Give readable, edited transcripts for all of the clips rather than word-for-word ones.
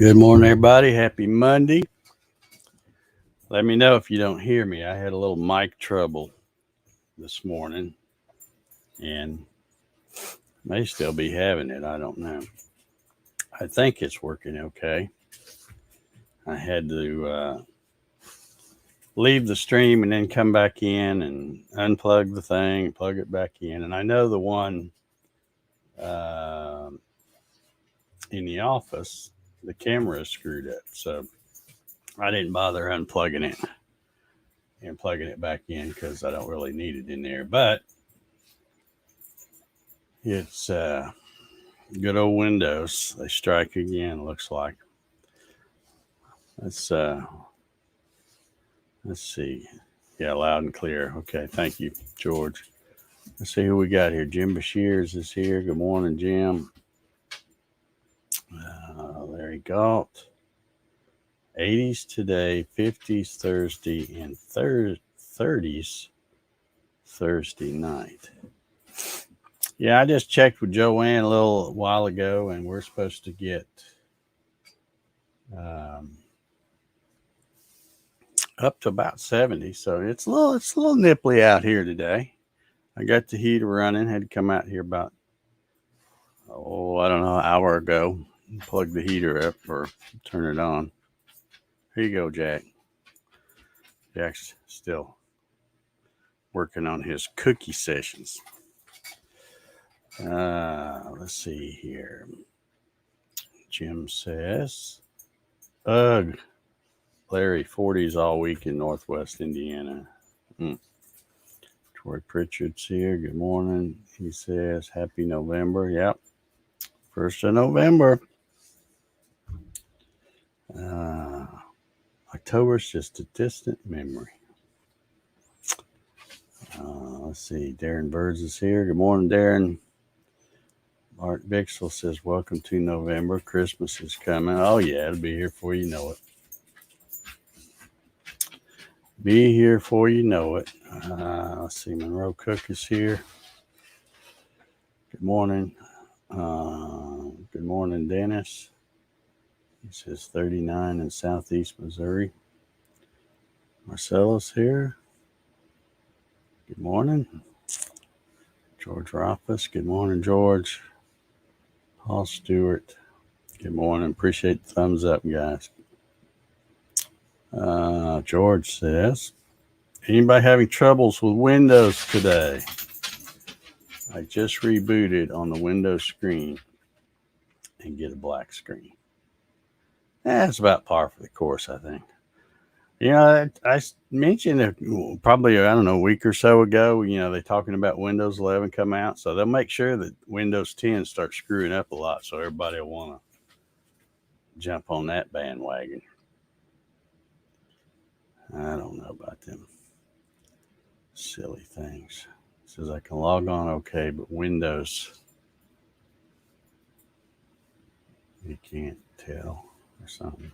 Good morning, everybody. Happy Monday. Let me know if you don't hear me. I had a little mic trouble this morning and may still be having it. I don't know. I think it's working okay. I had to leave the stream and then come back in and unplug the thing and plug it back in. And I know the one uh, in the office, the camera is screwed up. So I didn't bother unplugging it and plugging it back in because I don't really need it in there. But it's good old Windows. They strike again, looks like. Let's see. Yeah, loud and clear. Okay, thank you, George. Let's see who we got here. Jim Bashirs is here. Good morning, Jim. Larry Galt. 80s today, 50s Thursday, and 30s Thursday night. Yeah, I just checked with Joanne a little while ago, and we're supposed to get up to about 70. So it's a little nipply out here today. I got the heater running. Had to come out here about I don't know, an hour ago. Plug the heater up or turn it on. Here you go, Jack. Jack's still working on his cookie sessions. Let's see here. Jim says, ugh, Larry, 40s all week in Northwest Indiana. Troy Pritchard's here. Good morning. He says, happy November. Yep. 1st of November. October's just a distant memory. Let's see. Darren Birds is here. Good morning, Darren. Mark Bixel says, welcome to November. Christmas is coming. Oh, yeah. It'll be here before you know it. Be here before you know it. Let's see. Monroe Cook is here. Good morning. Good morning, Dennis. He says 39 in southeast Missouri. Marcella's here. Good morning. George Rothfuss. Good morning, George. Paul Stewart. Good morning. Appreciate the thumbs up, guys. George says, anybody having troubles with Windows today? I just rebooted on the Windows screen and get a black screen. That's about par for the course, I think. You know, I mentioned probably, I don't know, a week or so ago, they're talking about Windows 11 come out. So they'll make sure that Windows 10 starts screwing up a lot so everybody will want to jump on that bandwagon. I don't know about them silly things. It says I can log on okay, but Windows, you can't tell or something.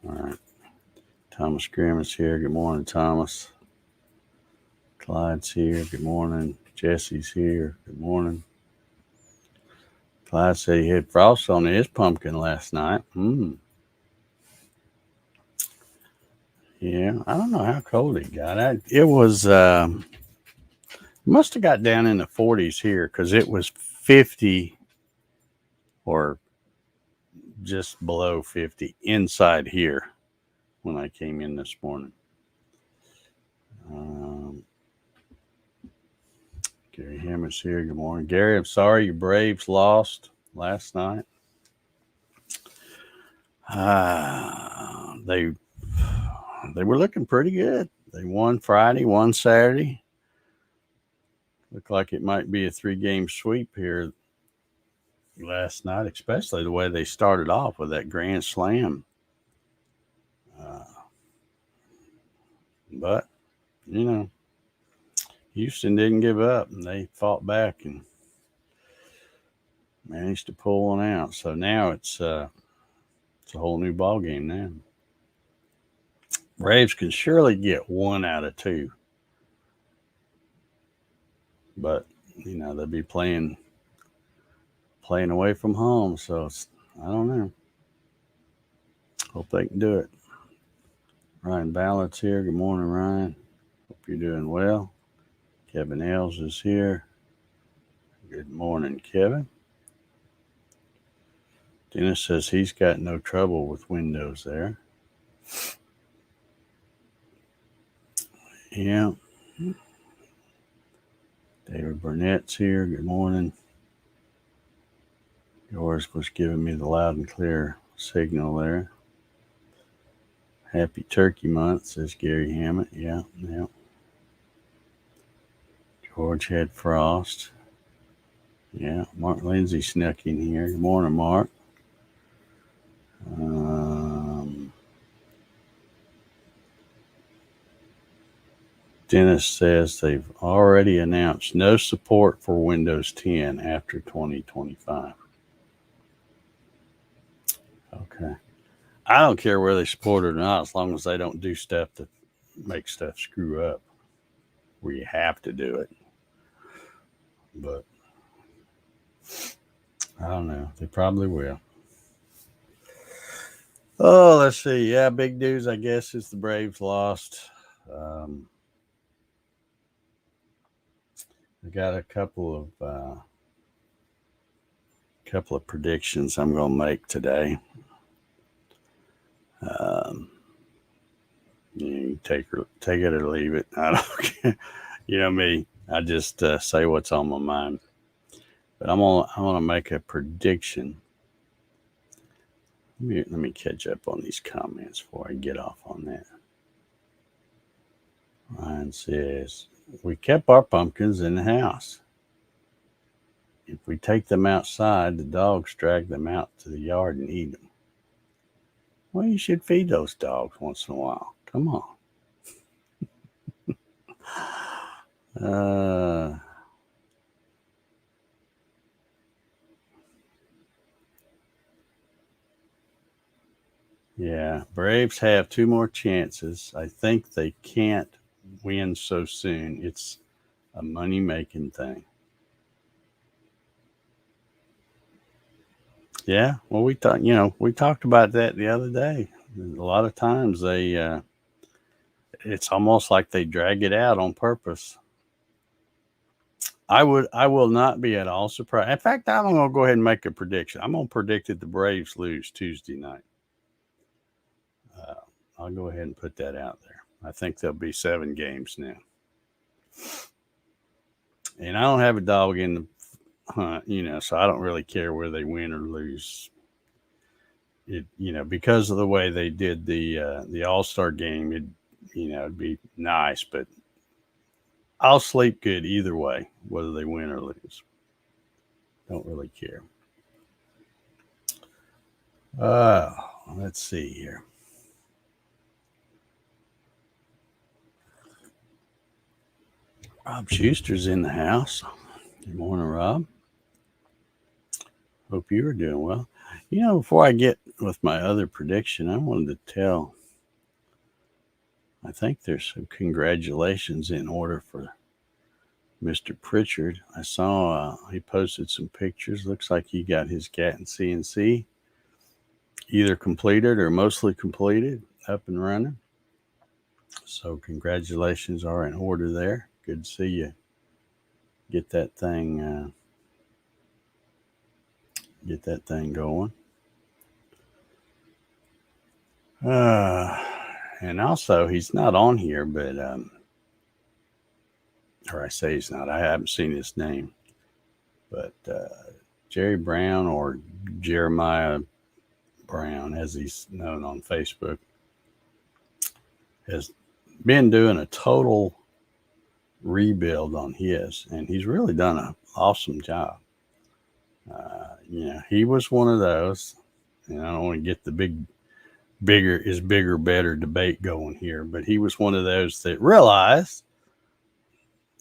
All right. Thomas Grimm is here. Good morning, Thomas. Clyde's here. Good morning. Jesse's here. Good morning. Clyde said he had frost on his pumpkin last night. Yeah, I don't know how cold it got. It was, must have got down in the 40s here because it was 50 or just below 50 inside here when I came in this morning. Gary Hammer's here. Good morning, Gary. I'm sorry your Braves lost last night. They were looking pretty good. They won Friday, won Saturday. Looked like it might be a 3-game sweep here last night, especially the way they started off with that grand slam. But, Houston didn't give up, and they fought back and managed to pull one out. So now it's a whole new ball game now. Braves can surely get 1 out of 2. But, they'll be playing away from home, so it's I don't know. Hope they can do it. Ryan Ballard's here. Good morning, Ryan. Hope you're doing well. Kevin Ailes is here. Good morning, Kevin. Dennis says he's got no trouble with Windows there. Yeah. David Burnett's here. Good morning. Yours was giving me the loud and clear signal there. Happy Turkey Month, says Gary Hammett. Yeah. George had frost. Yeah. Mark Lindsay snuck in here. Good morning, Mark. Dennis says they've already announced no support for Windows 10 after 2025. Okay. I don't care whether they support it or not, as long as they don't do stuff that makes stuff screw up where you have to do it. But I don't know. They probably will. Oh, let's see. Yeah, big news, I guess, is the Braves lost. I got a couple of predictions I'm going to make today. You take it or leave it. I don't care. You know me. I just say what's on my mind. But I'm gonna make a prediction. Let me catch up on these comments before I get off on that. Ryan says, we kept our pumpkins in the house. If we take them outside, the dogs drag them out to the yard and eat them. Well, you should feed those dogs once in a while. Come on. Yeah, Braves have 2 more chances. I think they can't win so soon. It's a money-making thing. Yeah, well, we talked about that the other day. A lot of times it's almost like they drag it out on purpose. I will not be at all surprised. In fact, I'm going to go ahead and make a prediction. I'm going to predict that the Braves lose Tuesday night. I'll go ahead and put that out there. I think there'll be 7 games now. And I don't have a dog in the hunt, so I don't really care where they win or lose. Because of the way they did the All-Star game, it'd be nice, but I'll sleep good either way, whether they win or lose. Don't really care. Let's see here. Rob Schuster's in the house. Good morning, Rob. Hope you are doing well. Before I get with my other prediction, I wanted to tell, I think there's some congratulations in order for Mr. Pritchard. I saw he posted some pictures. Looks like he got his Gatton CNC either completed or mostly completed, up and running. So congratulations are in order there. Good to see you get that thing going. And also, he's not on here, but or I say he's not. I haven't seen his name, but Jerry Brown, or Jeremiah Brown, as he's known on Facebook, has been doing a total rebuild on his, and he's really done an awesome job. He was one of those, and I don't want to get the bigger, better debate going here, but he was one of those that realized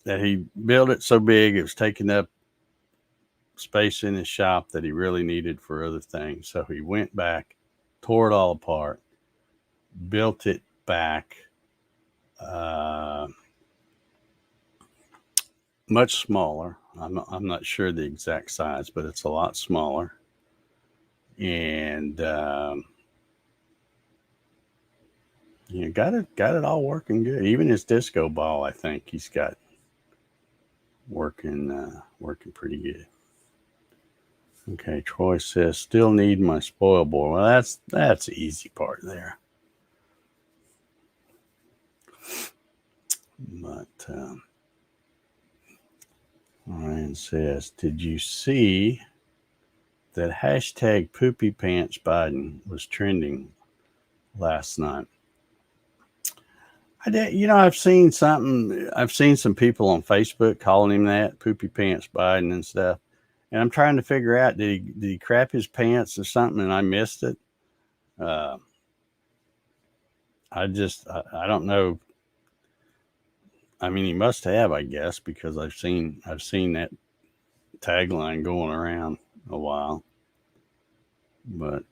that he built it so big it was taking up space in his shop that he really needed for other things. So he went back, tore it all apart, built it back, much smaller. I'm not sure the exact size, but it's a lot smaller. and got it all working good. Even his disco ball, I think he's got working pretty good. Okay, Troy says still need my spoil board. Well, that's the easy part there. But Ryan says, did you see that hashtag Poopy Pants Biden was trending last night? I did. I've seen something. I've seen some people on Facebook calling him that, Poopy Pants Biden and stuff. And I'm trying to figure out, did he crap his pants or something and I missed it? Uh, I don't know. I mean, he must have, I guess, because I've seen that tagline going around a while. But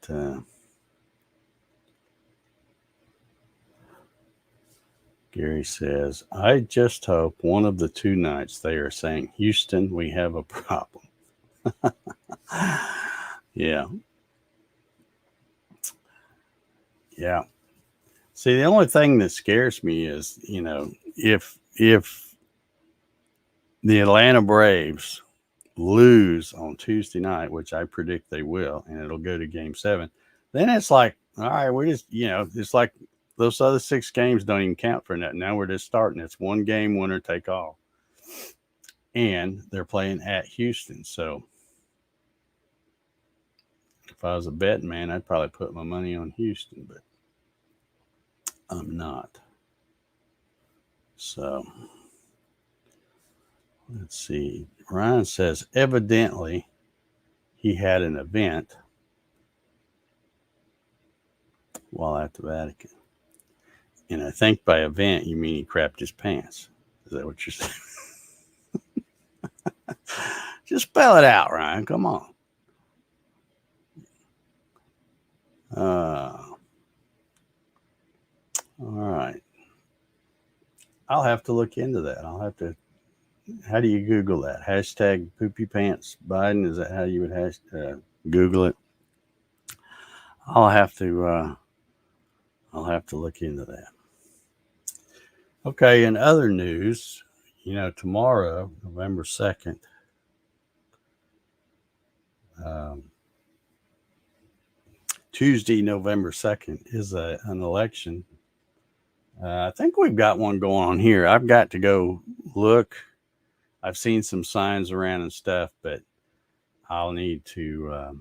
Gary says, I just hope one of the two nights they are saying, Houston, we have a problem. Yeah. Yeah. See, the only thing that scares me is, if the Atlanta Braves lose on Tuesday night, which I predict they will, and it'll go to game 7, then it's like, all right, we just, it's like those other 6 games don't even count for nothing. Now we're just starting. It's one game, winner take all. And they're playing at Houston. So if I was a betting man, I'd probably put my money on Houston, but I'm not. So let's see. Ryan says, evidently he had an event while at the Vatican. And I think by event, you mean he crapped his pants. Is that what you're saying? Just spell it out, Ryan. Come on. All right. I'll have to look into that. How do you Google that? Hashtag Poopy Pants Biden. Is that how you would Google it? I'll have to look into that. Okay. In other news, tomorrow, November 2nd, Tuesday, November 2nd, is an election. I think we've got one going on here. I've got to go look. I've seen some signs around and stuff, but I'll need to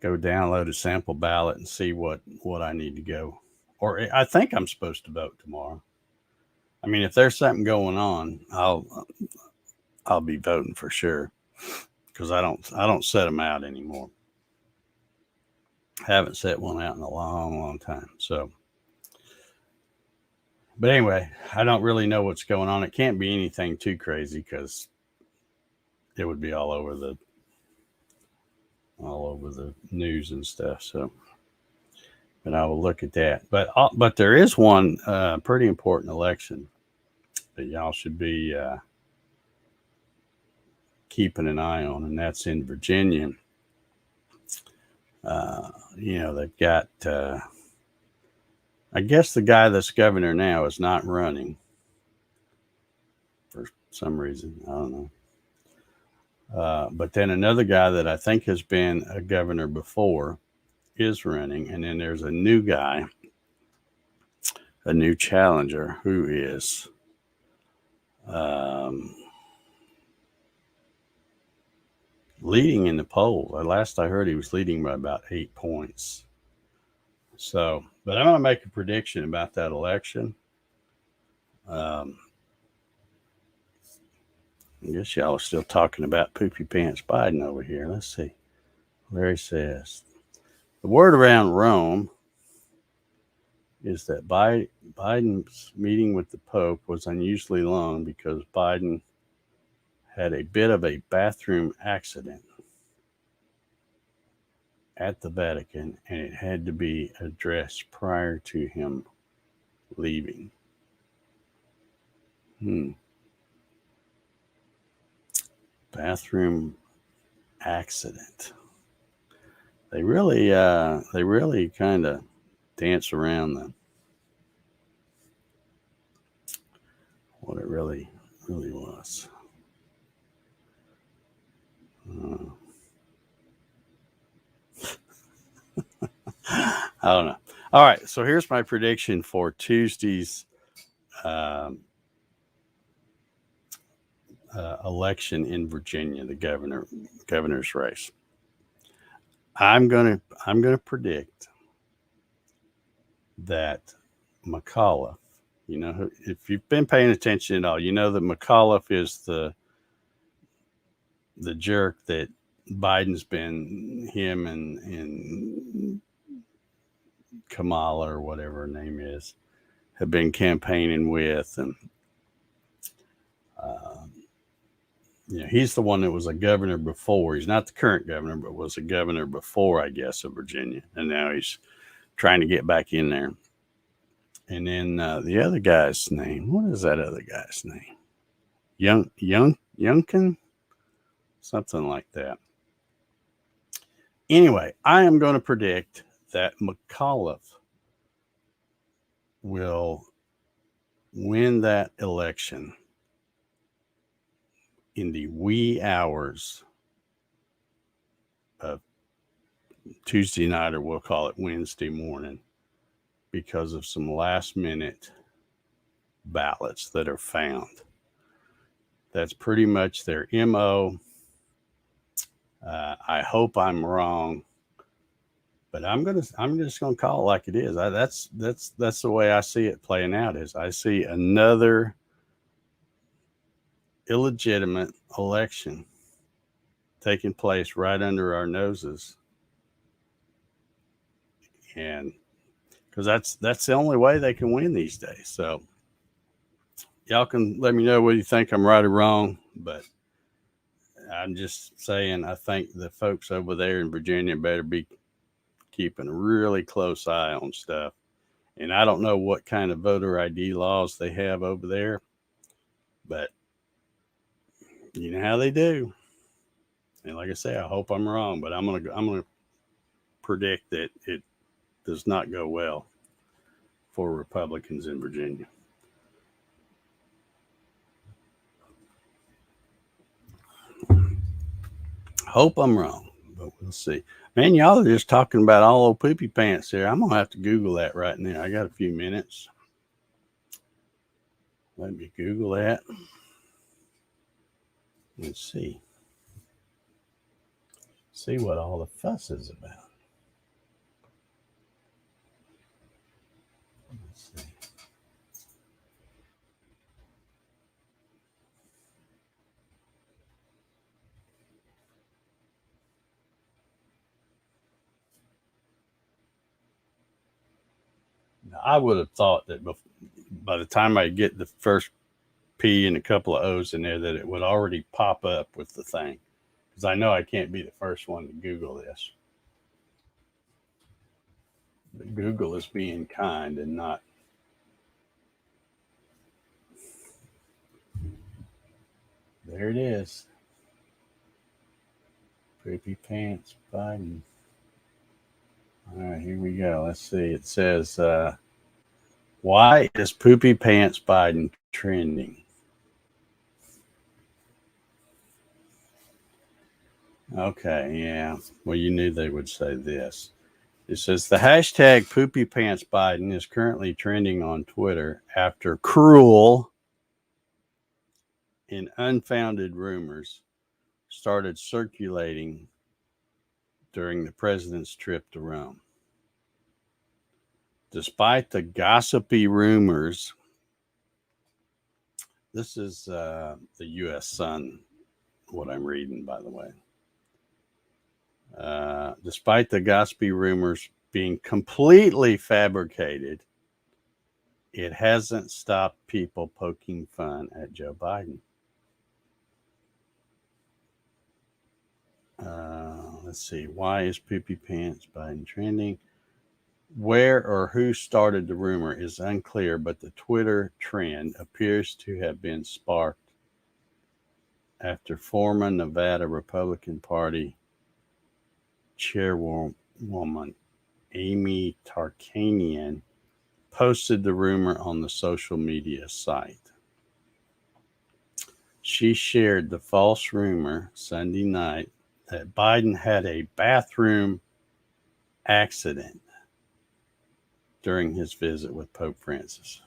go download a sample ballot and see what I need to go. Or I think I'm supposed to vote tomorrow. I mean, if there's something going on, I'll be voting for sure, because I don't set them out anymore. Haven't set one out in a long time. So, but anyway, I don't really know what's going on. It can't be anything too crazy because it would be all over the news and stuff. So, but I will look at that. But there is one pretty important election that y'all should be keeping an eye on, and that's in Virginia. They've got. I guess the guy that's governor now is not running for some reason. I don't know. But then another guy that I think has been a governor before is running, and then there's a new guy, a new challenger who is leading in the polls. Last I heard, he was leading by about 8 points. So, but I'm going to make a prediction about that election. I guess y'all are still talking about Poopy Pants Biden over here. Let's see. Larry says, the word around Rome is that Biden's meeting with the Pope was unusually long because Biden had a bit of a bathroom accident at the Vatican, and it had to be addressed prior to him leaving. Bathroom accident. They really kind of dance around what it really was. Uh, I don't know. All right, so here's my prediction for Tuesday's um, election in Virginia, the governor's race. I'm gonna predict that McAuliffe. You know, if you've been paying attention at all, you know that McAuliffe is the jerk that Biden's been him and Kamala or whatever her name is have been campaigning with, and uh, he's the one that was a governor before. He's not the current governor, but was a governor before, I guess, of Virginia, and now he's trying to get back in there. And then the other guy's name, what is that other guy's name? Youngkin, something like that. Anyway, I am going to predict that McAuliffe will win that election in the wee hours of Tuesday night, or we'll call it Wednesday morning, because of some last minute ballots that are found. That's pretty much their MO. I hope I'm wrong, but I'm just gonna call it like it is. That's the way I see it playing out. Is I see another illegitimate election taking place right under our noses, and because that's the only way they can win these days. So y'all can let me know whether you think I'm right or wrong, but I'm just saying I think the folks over there in Virginia better be keeping a really close eye on stuff. And I don't know what kind of voter ID laws they have over there, but you know how they do. And like I say, I hope I'm wrong, but I'm gonna predict that it does not go well for Republicans in Virginia. Hope I'm wrong, but we'll see. Man, y'all are just talking about all old poopy pants there. I'm gonna have to Google that right now. I got a few minutes. Let me Google that. Let's see. See what all the fuss is about. Let's see. Now, I would have thought that by the time I get the first P and a couple of O's in there, that it would already pop up with the thing. Because I know I can't be the first one to Google this. But Google is being kind and not. There it is. Poopy Pants Biden. All right, here we go. Let's see. It says, why is Poopy Pants Biden trending? Okay, yeah. Well, you knew they would say this. It says the hashtag Poopy Pants Biden is currently trending on Twitter after cruel and unfounded rumors started circulating during the president's trip to Rome. Despite the gossipy rumors, this is the U.S. Sun, what I'm reading, by the way. Despite the gossipy rumors being completely fabricated, it hasn't stopped people poking fun at Joe Biden. Let's see. Why is Poopy Pants Biden trending? Where or who started the rumor is unclear, but the Twitter trend appears to have been sparked after former Nevada Republican Party chairwoman woman, Amy Tarkanian, posted the rumor on the social media site. She shared the false rumor Sunday night that Biden had a bathroom accident during his visit with Pope Francis.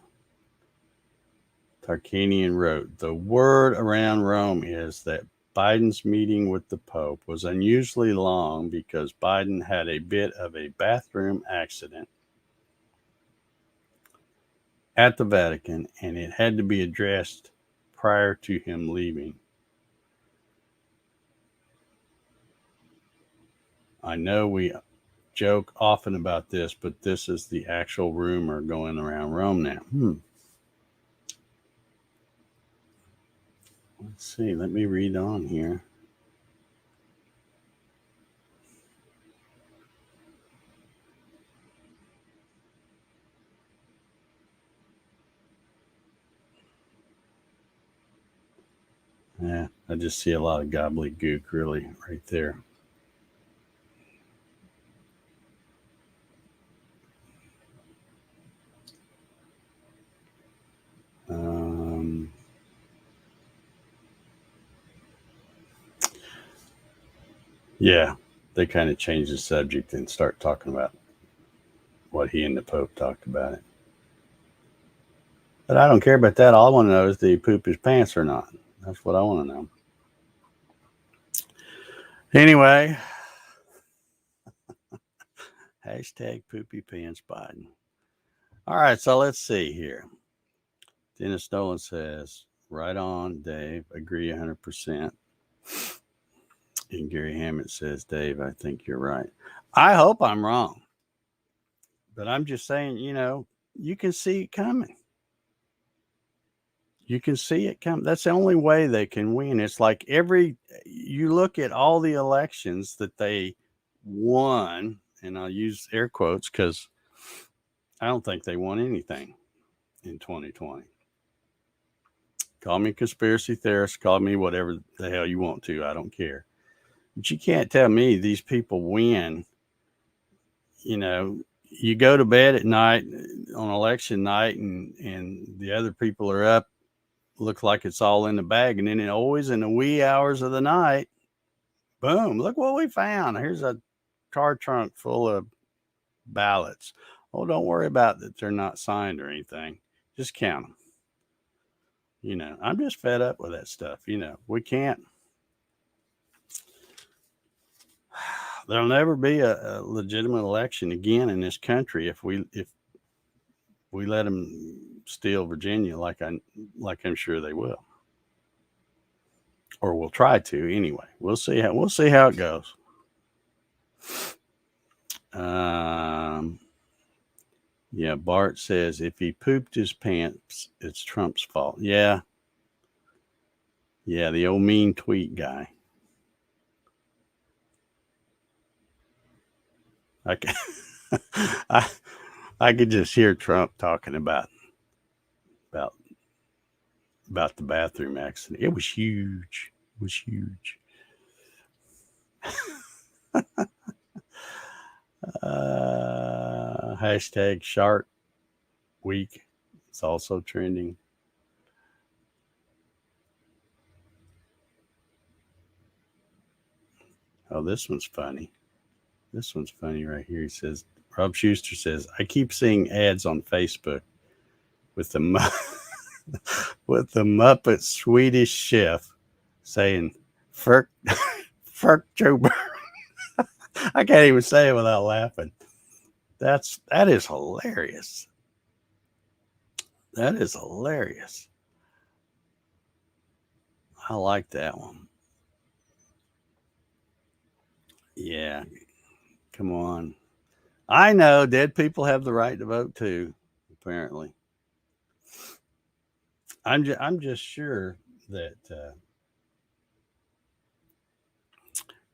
Tarkanian wrote, "The word around Rome is that Biden's meeting with the Pope was unusually long because Biden had a bit of a bathroom accident at the Vatican, and it had to be addressed prior to him leaving. I know we joke often about this, but this is the actual rumor going around Rome now." Let's see. Let me read on here. Yeah, I just see a lot of gobbledygook really right there. Yeah, they kind of change the subject and start talking about what he and the Pope talked about it. But I don't care about that. All I want to know is did he poop his pants or not? That's what I want to know. Anyway, hashtag poopy pants Biden. All right, so let's see here. Dennis Nolan says, right on, Dave. Agree 100%. And Gary Hammett says, Dave, I think you're right. I hope I'm wrong. But I'm just saying, you can see it coming. You can see it coming. That's the only way they can win. It's like you look at all the elections that they won, and I'll use air quotes because I don't think they won anything in 2020. Call me a conspiracy theorist, call me whatever the hell you want to. I don't care. But you can't tell me these people win. You go to bed at night on election night and the other people are up, look like it's all in the bag. And then always in the wee hours of the night, boom, look what we found. Here's a car trunk full of ballots. Oh, don't worry about that they're not signed or anything. Just count them. I'm just fed up with that stuff. We can't. There'll never be a legitimate election again in this country if we let them steal Virginia like I'm sure they will, or we'll try to anyway. We'll see how it goes. Yeah, Bart says if he pooped his pants, it's Trump's fault. Yeah, the old mean tweet guy. I could just hear Trump talking about the bathroom accident. It was huge. Hashtag Shark Week. It's also trending. Oh, this one's funny. This one's funny right here. He says, Rob Schuster says, I keep seeing ads on Facebook with the Muppet Swedish chef saying, "Ferk Joe Burrow." I can't even say it without laughing. That is hilarious. That is hilarious. I like that one. Yeah, come on. I know dead people have the right to vote too. Apparently, I'm just sure that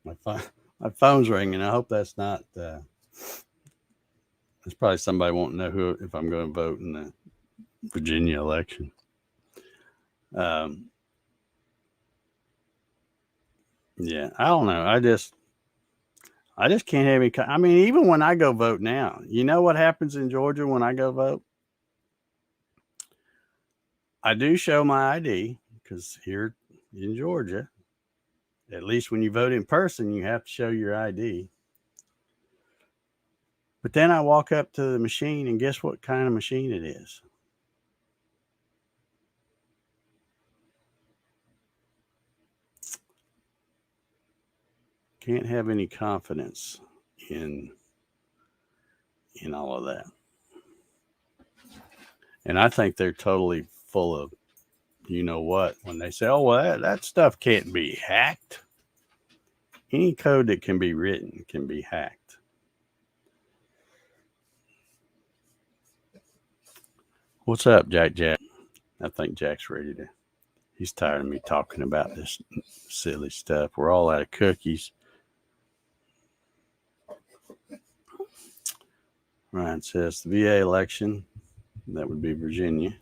my phone's ringing. I hope that's not. There's probably somebody won't know if I'm going to vote in the Virginia election. Yeah, I don't know. I just can't have any. I mean, even when I go vote now, you know what happens in Georgia when I go vote? I do show my ID because here in Georgia, at least when you vote in person, you have to show your ID. But then I walk up to the machine, and guess what kind of machine it is? Can't have any confidence in all of that. And I think they're totally full of you know what when they say, oh, well, that stuff can't be hacked. Any code that can be written can be hacked. What's up, Jack? I think Jack's ready to. He's tired of me talking about this silly stuff. We're all out of cookies. Ryan says the VA election, that would be Virginia,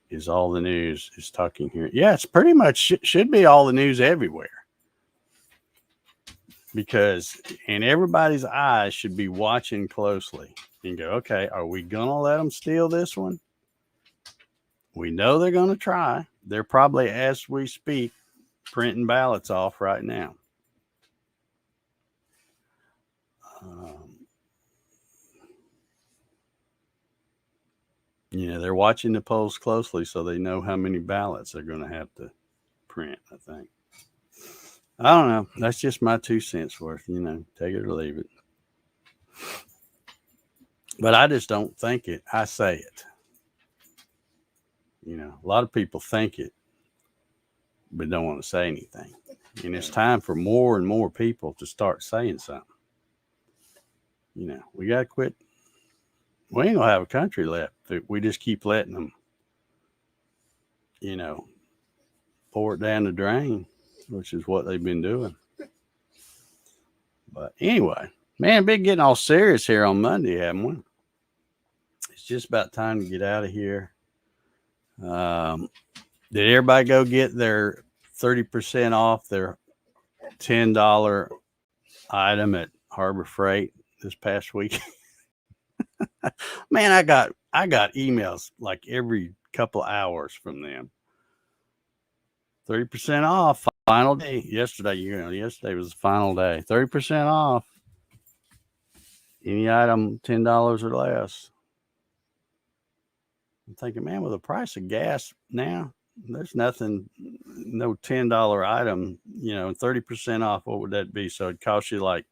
is all the news is talking here. Yeah, it's pretty much should be all the news everywhere. Because, and everybody's eyes should be watching closely and go, okay, are we going to let them steal this one? We know they're going to try. They're probably, as we speak, printing ballots off right now. They're watching the polls closely so they know how many ballots they're going to have to print, I think. I don't know. That's just my 2 cents worth, take it or leave it. But I just don't think it. I say it. A lot of people think it, but don't want to say anything. And it's time for more and more people to start saying something. We got to quit. We ain't going to have a country left if we just keep letting them, pour it down the drain, which is what they've been doing. But anyway, man, been getting all serious here on Monday, haven't we? It's just about time to get out of here. Did everybody go get their 30% off their $10 item at Harbor Freight this past week? Man, I got emails like every couple of hours from them. 30% off, final day. Yesterday was the final day. 30% off. Any item $10 or less. I'm thinking, man, with the price of gas now, there's nothing, no $10 item, 30% off. What would that be? So it cost you like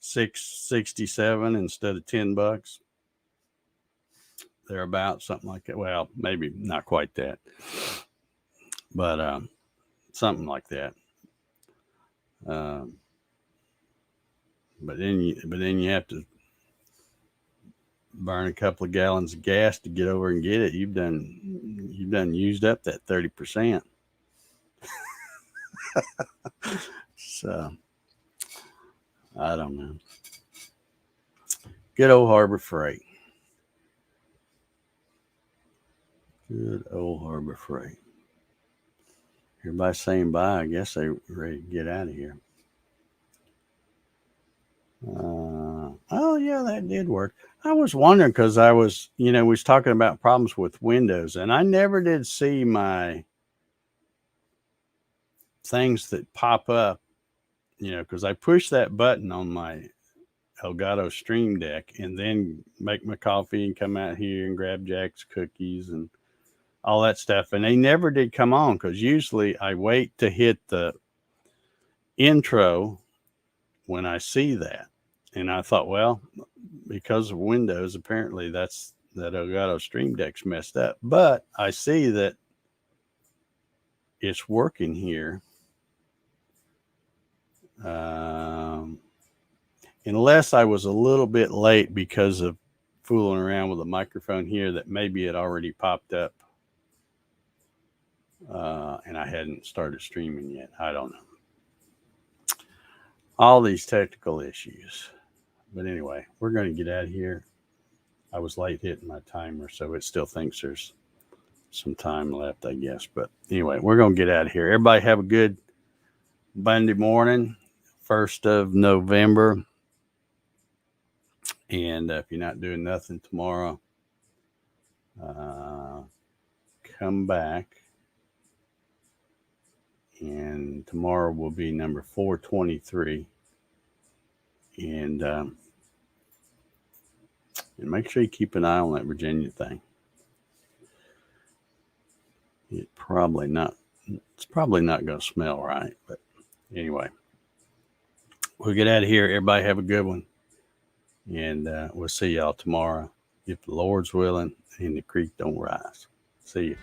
$6.67 instead of $10. They're about something like that. Well, maybe not quite that, but something like that. But then you have to burn a couple of gallons of gas to get over and get it. You've done used up that 30%. So I don't know. Good old Harbor Freight. Good old Harbor Freight. Everybody's saying bye. I guess they're ready to get out of here. Oh, yeah, that did work. I was wondering because I was, we was talking about problems with Windows, and I never did see my things that pop up, because I push that button on my Elgato Stream Deck and then make my coffee and come out here and grab Jack's cookies and all that stuff. And they never did come on because usually I wait to hit the intro when I see that. And I thought, well, because of Windows, apparently that Elgato Stream Deck's messed up. But I see that it's working here. Unless I was a little bit late because of fooling around with a microphone here that maybe it already popped up. And I hadn't started streaming yet. I don't know. All these technical issues. But anyway, we're going to get out of here. I was late hitting my timer, so it still thinks there's some time left, I guess. But anyway, we're going to get out of here. Everybody have a good Monday morning, 1st of November. And if you're not doing nothing tomorrow, come back. And tomorrow will be number 423. And make sure you keep an eye on that Virginia thing. It's probably not going to smell right. But anyway, we'll get out of here. Everybody have a good one. And we'll see y'all tomorrow, if the Lord's willing and the creek don't rise. See you.